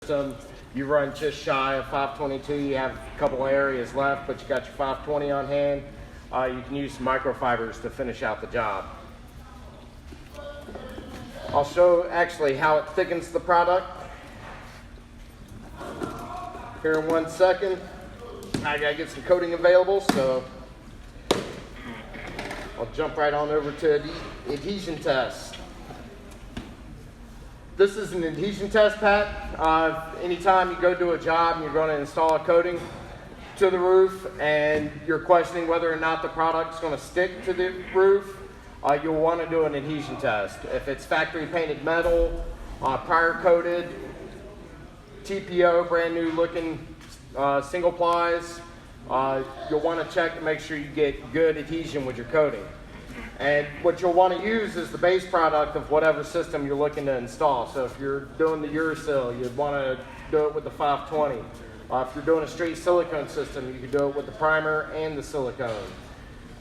system, you run just shy of 522. You have a couple areas left, but you got your 520 on hand. You can use some microfibers to finish out the job. I'll show actually how it thickens the product here in 1 second. I gotta get some coating available, so I'll jump right on over to the adhesion test. This is an adhesion test pad. Anytime you go do a job and you're going to install a coating to the roof and you're questioning whether or not the product's going to stick to the roof, you'll want to do an adhesion test. If it's factory painted metal, prior coated, TPO, brand new looking single plies, you'll want to check to make sure you get good adhesion with your coating. And what you'll want to use is the base product of whatever system you're looking to install. So if you're doing the Urasil, you'd want to do it with the 520. If you're doing a straight silicone system, you could do it with the primer and the silicone.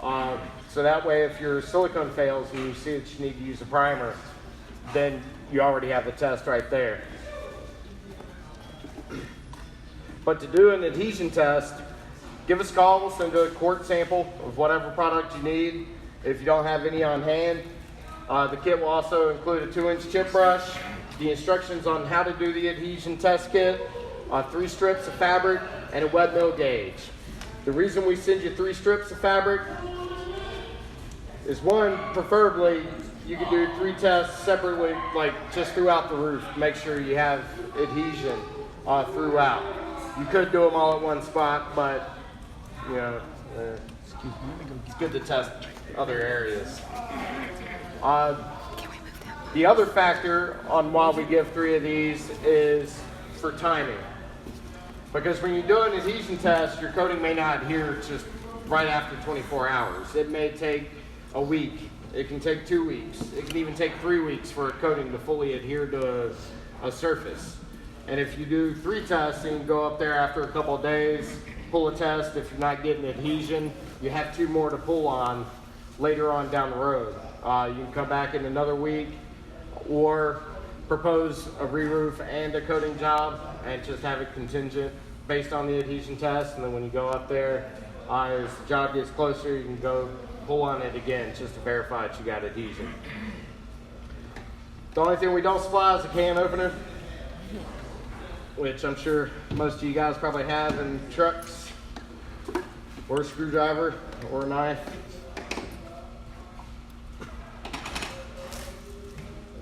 So that way, if your silicone fails and you see that you need to use a primer, then you already have the test right there. But to do an adhesion test, give us a call. We'll send you a quart sample of whatever product you need. If you don't have any on hand, the kit will also include a 2-inch chip brush, the instructions on how to do the adhesion test kit, 3 strips of fabric, and a wet mill gauge. The reason we send you 3 strips of fabric is, one, preferably you can do 3 tests separately, like just throughout the roof. Make sure you have adhesion throughout. You could do them all at one spot, but you know, it's good to test other areas. The other factor on why we give 3 of these is for timing. Because when you do an adhesion test, your coating may not adhere just right after 24 hours. It may take a week. It can take 2 weeks. It can even take 3 weeks for a coating to fully adhere to a surface. And if you do 3 tests and you go up there after a couple of days, pull a test, if you're not getting adhesion, you have 2 more to pull on later on down the road. You can come back in another week or propose a re-roof and a coating job and just have it contingent based on the adhesion test, and then when you go up there, as the job gets closer, you can go pull on it again just to verify that you got adhesion. The only thing we don't supply is a can opener, which I'm sure most of you guys probably have in trucks, or a screwdriver, or a knife.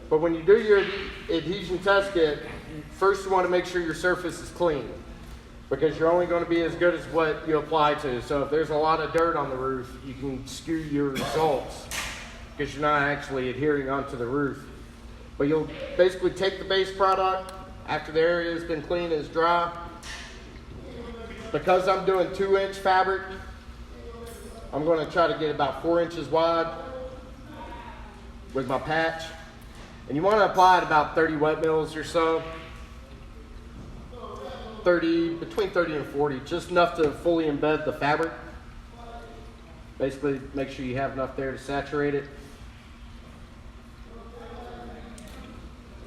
But when you do your adhesion test kit, first you want to make sure your surface is clean, because you're only going to be as good as what you apply to. So if there's a lot of dirt on the roof, you can skew your results because you're not actually adhering onto the roof. But you'll basically take the base product after the area has been cleaned and is dry. Because I'm doing 2-inch fabric, I'm going to try to get about 4 inches wide with my patch. And you want to apply it about 30 wet mills or so. Between 30 and 40, just enough to fully embed the fabric. Basically, make sure you have enough there to saturate it.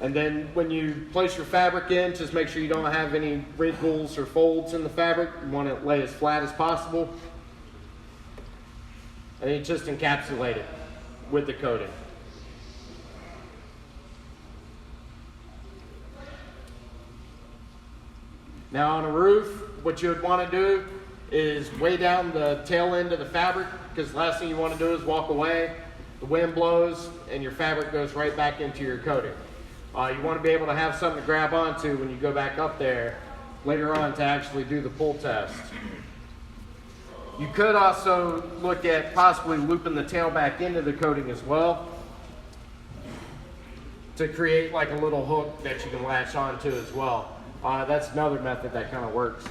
And then when you place your fabric in, just make sure you don't have any wrinkles or folds in the fabric. You want to lay as flat as possible. And you just encapsulate it with the coating. Now on a roof, what you would want to do is weigh down the tail end of the fabric, because the last thing you want to do is walk away. The wind blows and your fabric goes right back into your coating. You want to be able to have something to grab onto when you go back up there later on to actually do the pull test. You could also look at possibly looping the tail back into the coating as well to create like a little hook that you can latch onto as well. That's another method that kind of works.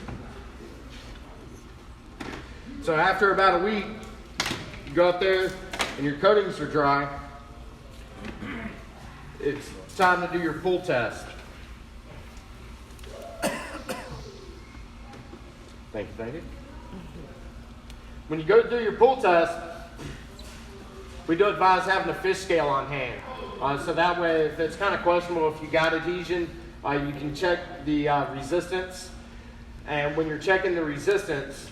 So after about a week, you go up there and your coatings are dry. It's time to do your pull test. Thank you. When you go to do your pull test, we do advise having a fish scale on hand. So that way, if it's kind of questionable if you got adhesion You can check the resistance, and when you're checking the resistance,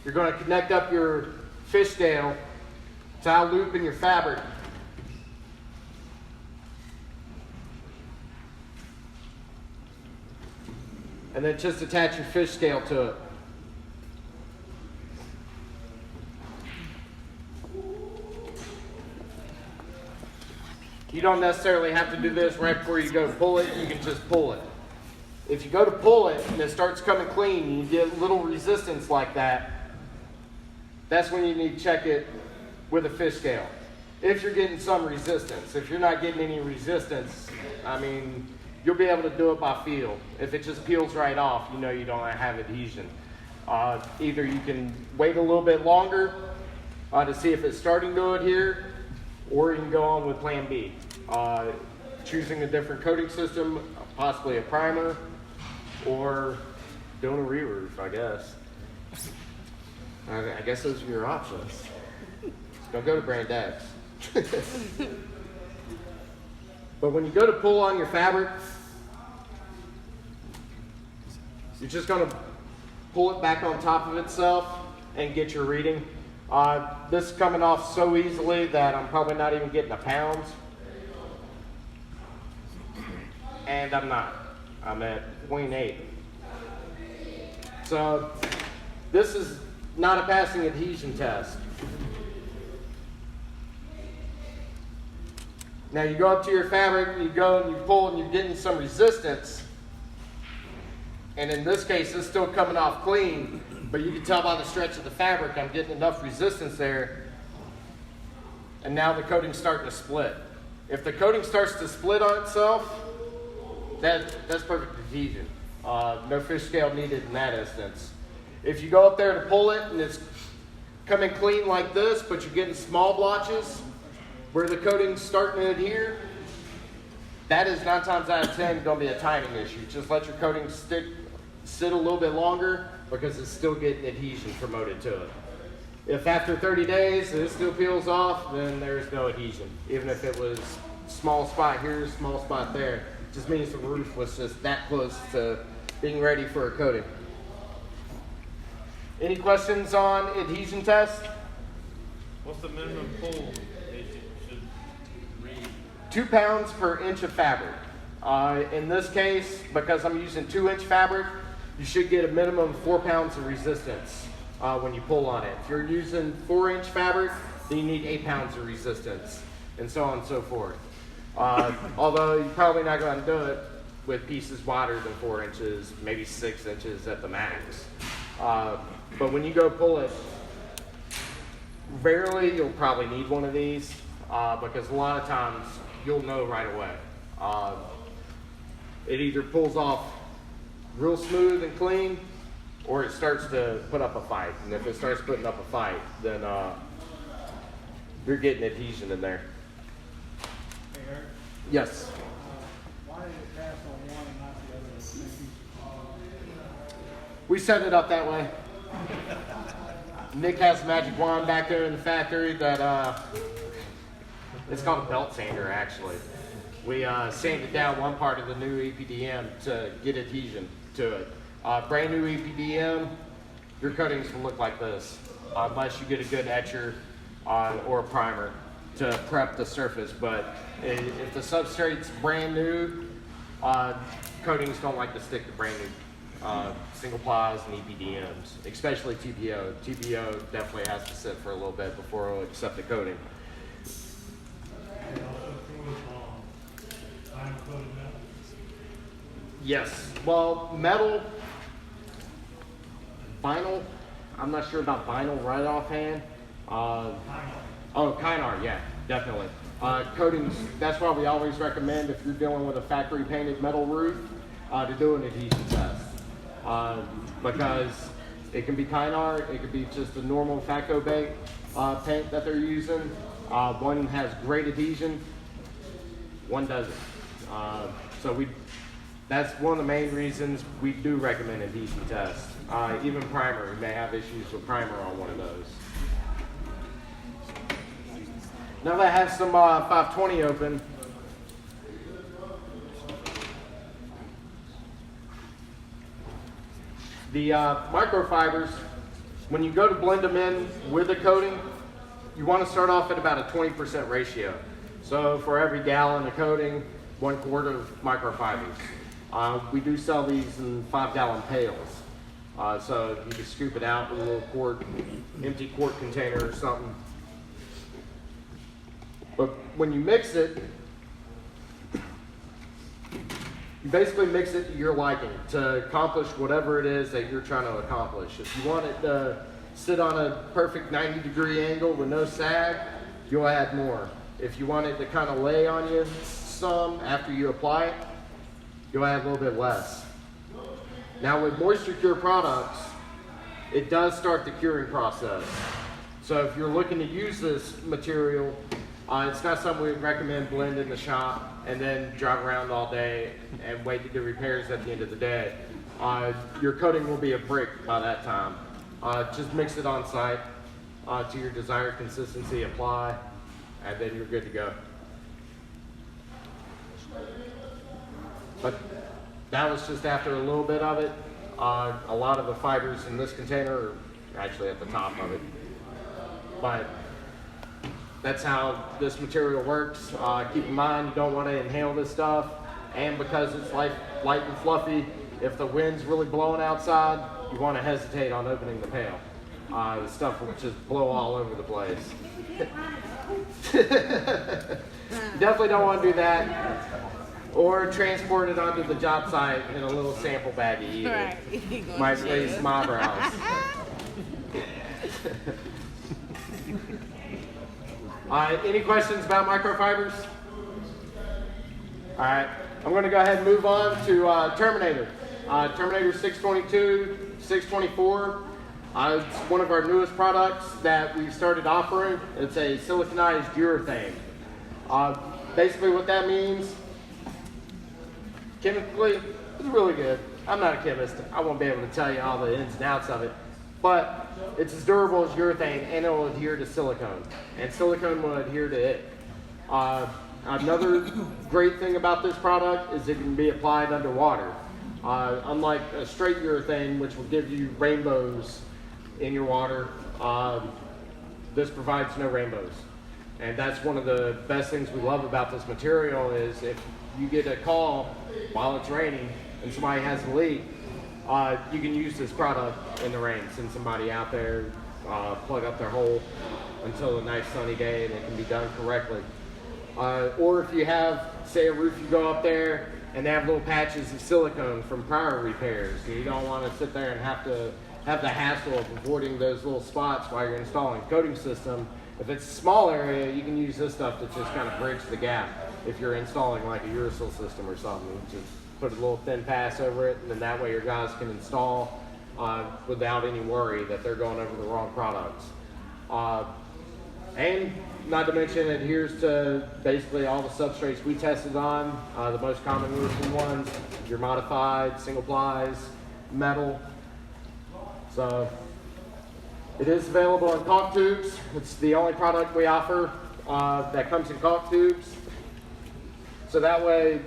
you're going to connect up your fish scale to a loop in your fabric. And then just attach your fish scale to it. You don't necessarily have to do this right before you go to pull it. You can just pull it. If you go to pull it and it starts coming clean and you get little resistance like that, that's when you need to check it with a fish scale. If you're getting some resistance. If you're not getting any resistance, I mean, you'll be able to do it by feel. If it just peels right off, you know you don't have adhesion. Either you can wait a little bit longer to see if it's starting to adhere, or you can go on with plan B. Choosing a different coating system, possibly a primer, or doing a re-roof, I guess. I guess those are your options. Don't go to brand X. But when you go to pull on your fabric, you're just going to pull it back on top of itself and get your reading. This is coming off so easily that I'm probably not even getting a pound. And I'm not. I'm at 0.8. So this is not a passing adhesion test. Now you go up to your fabric, you go and you pull and you're getting some resistance. And in this case, it's still coming off clean, but you can tell by the stretch of the fabric I'm getting enough resistance there. And now the coating's starting to split. If the coating starts to split on itself, that's perfect adhesion. No fish scale needed in that instance. If you go up there to pull it and it's coming clean like this, but you're getting small blotches where the coating's starting to adhere, that is 9 times out of 10 going to be a timing issue. Just let your coating sit a little bit longer because it's still getting adhesion promoted to it. If after 30 days it still peels off, then there's no adhesion. Even if it was small spot here, small spot there, it just means the roof was just that close to being ready for a coating. Any questions on adhesion test? What's the minimum pull that you should read? 2 pounds per inch of fabric. In this case, because I'm using 2-inch fabric, you should get a minimum of 4 pounds of resistance when you pull on it. If you're using 4-inch fabric, then you need 8 pounds of resistance, and so on and so forth. Although you're probably not going to do it with pieces wider than 4 inches, maybe 6 inches at the max. But when you go pull it, rarely you'll probably need one of these because a lot of times you'll know right away. It either pulls off real smooth and clean, or it starts to put up a fight. And if it starts putting up a fight, then you're getting adhesion in there. Hey, Eric, Yes. why did it pass on one and not the other? We set it up that way. Nick has a magic wand back there in the factory that it's called a belt sander, actually. We sanded down one part of the new EPDM to get adhesion to it. Brand new EPDM, your coatings will look like this, unless you get a good etcher or a primer to prep the surface. But if the substrate's brand new, coatings don't like to stick to brand new single plies and EPDMs, especially TPO. TPO definitely has to sit for a little bit before it'll accept the coating. Yes. Well, metal, vinyl, I'm not sure about vinyl right offhand. Kynar, yeah, definitely. Coatings, that's why we always recommend if you're dealing with a factory painted metal roof to do an adhesion test. Because it can be Kynar, it could be just a normal Facto Bake paint that they're using. One has great adhesion, one doesn't. That's one of the main reasons we do recommend adhesion tests. Even primer, we may have issues with primer on one of those. Now that I have some 520 open, The microfibers, when you go to blend them in with a coating, you want to start off at about a 20% ratio. So for every gallon of coating, 1 quart of microfibers. We do sell these in 5-gallon pails. So you can scoop it out with a little empty quart container or something. But when you mix it, you basically mix it to your liking to accomplish whatever it is that you're trying to accomplish. If you want it to sit on a perfect 90-degree angle with no sag, you'll add more. If you want it to kind of lay on you some after you apply it, you'll add a little bit less. Now with moisture cure products, it does start the curing process. So if you're looking to use this material, it's not something we would recommend blend in the shop and then drive around all day and wait to do repairs at the end of the day. Your coating will be a brick by that time. Just mix it on site to your desired consistency, apply, and then you're good to go. But that was just after a little bit of it. A lot of the fibers in this container are actually at the top of it. But that's how this material works. Keep in mind, you don't want to inhale this stuff. And because it's light and fluffy, if the wind's really blowing outside, you want to hesitate on opening the pail. The stuff will just blow all over the place. You definitely don't want to do that. Or transport it onto the job site in a little sample baggie either. Right. Might raise some eyebrows. Any questions about microfibers? All right, I'm going to go ahead and move on to Terminator. Terminator 622, 624. It's one of our newest products that we started offering. It's a siliconized urethane. Basically what that means, chemically, it's really good. I'm not a chemist. I won't be able to tell you all the ins and outs of it. But it's as durable as urethane, and it will adhere to silicone. And silicone will adhere to it. Another great thing about this product is it can be applied underwater. Unlike a straight urethane, which will give you rainbows in your water, this provides no rainbows. And that's one of the best things we love about this material is if you get a call while it's raining and somebody has a leak, you can use this product in the rain. Send somebody out there, plug up their hole until a nice sunny day, and it can be done correctly. Or if you have, say, a roof, you go up there and they have little patches of silicone from prior repairs, and you don't want to sit there and have the hassle of avoiding those little spots while you're installing a coating system. If it's a small area, you can use this stuff to just kind of bridge the gap. If you're installing like a uracil system or something, just put a little thin pass over it, and then that way your guys can install without any worry that they're going over the wrong products. And not to mention, it adheres to basically all the substrates we tested on, the most common roofing ones, your modified, single plies, metal. So it is available in caulk tubes. It's the only product we offer that comes in caulk tubes. So that way,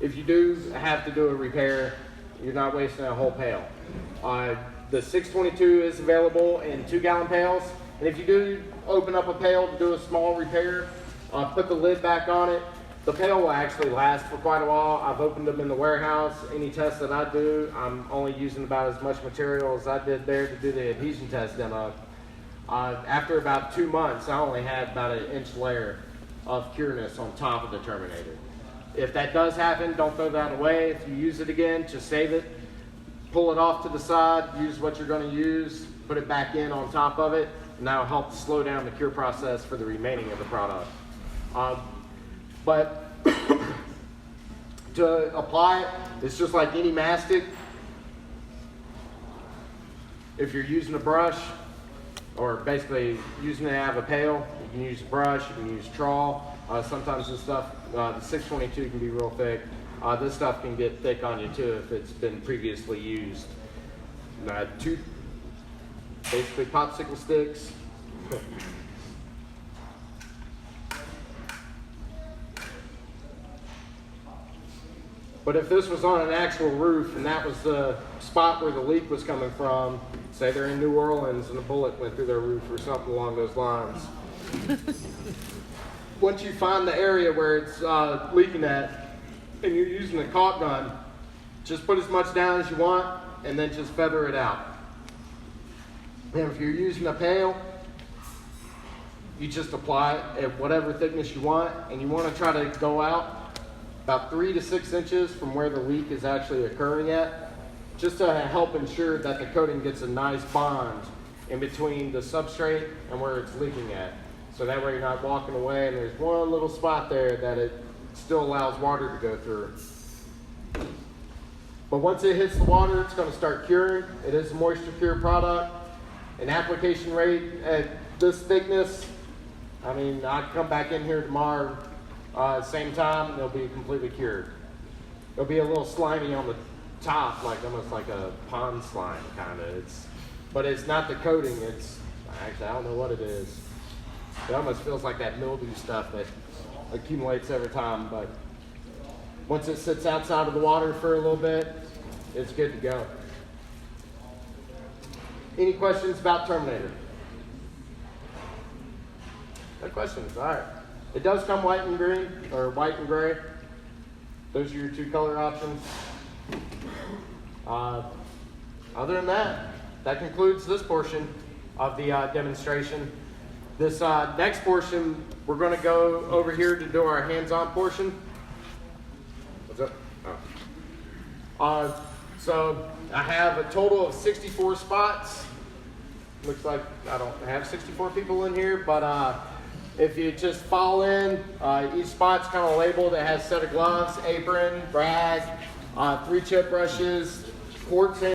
if you do have to do a repair, you're not wasting a whole pail. The 622 is available in 2-gallon pails. And if you do open up a pail to do a small repair, put the lid back on it. The pail will actually last for quite a while. I've opened them in the warehouse. Any test that I do, I'm only using about as much material as I did there to do the adhesion test demo. After about 2 months, I only had about an inch layer of cureness on top of the Terminator. If that does happen, don't throw that away. If you use it again, just save it. Pull it off to the side, use what you're going to use, put it back in on top of it, and that'll help slow down the cure process for the remaining of the product. But to apply it, it's just like any mastic. If you're using a brush, or basically using it out of a pail, you can use a brush, you can use trawl. Sometimes this stuff, the 622 can be real thick. This stuff can get thick on you too if it's been previously used. 2 basically popsicle sticks. But if this was on an actual roof and that was the spot where the leak was coming from, say they're in New Orleans and a bullet went through their roof or something along those lines. Once you find the area where it's leaking at and you're using a caulk gun, just put as much down as you want and then just feather it out. And if you're using a pail, you just apply it at whatever thickness you want, and you want to try to go out about 3 to 6 inches from where the leak is actually occurring at, just to help ensure that the coating gets a nice bond in between the substrate and where it's leaking at. So that way you're not walking away and there's one little spot there that it still allows water to go through. But once it hits the water, it's going to start curing. It is a moisture cure product. An application rate at this thickness, I mean, I can come back in here tomorrow, same time, and they'll be completely cured. It'll be a little slimy on the top, like almost like a pond slime kind of. But it's not the coating. It's actually, I don't know what it is. It almost feels like that mildew stuff that accumulates every time. But once it sits outside of the water for a little bit, it's good to go. Any questions about Terminator? No questions. All right. It does come white and green, or white and gray. Those are your two color options. Other than that, that concludes this portion of the demonstration. This next portion, we're going to go over here to do our hands-on portion. What's up? Oh. So I have a total of 64 spots. Looks like I don't have 64 people in here, but if you just fall in, each spot's kind of labeled. It has a set of gloves, apron, rag, 3 chip brushes, quartz